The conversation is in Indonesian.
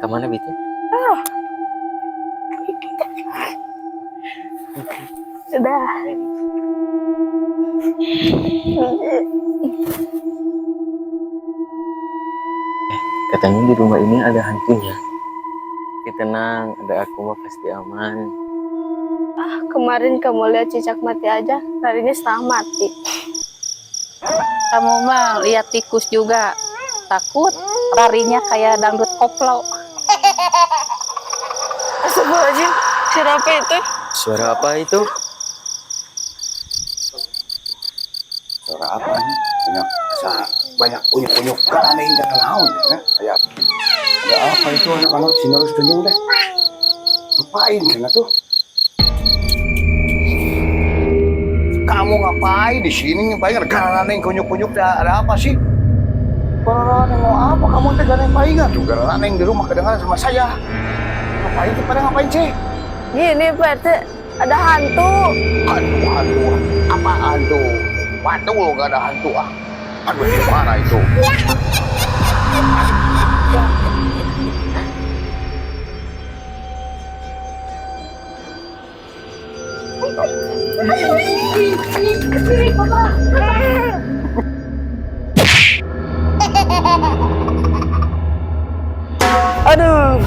Kemana Biti? Udah. Katanya di rumah ini ada hantunya. Tapi tenang, ada aku mah pasti aman. Kemarin kamu lihat cicak mati aja, hari ini setengah mati. Kamu mah lihat tikus juga takut, larinya kayak dangdut koplo. Astagfirullahaladzim, siapa itu? Suara apa itu? Suara apa nih? Banyak unyuk-unyuk kan aneh yang kata naon ya. Kayak ada apa itu anak-anak sini harus tunjuk deh. Ngapain sana tuh? Kamu ngapain di sini ngapain? Karena aneh unyuk-unyuk ada apa sih? Karena mau apa kamu teh gak ngapain tuh? Karena aneh di rumah kedengaran sama saya. Ngapain tuh pada ngapain sih? Gini Pak RT, ada hantu. Hantu, apa hantu? Waduh, gak ada hantu ah. Aduh, di mana itu? Aduh.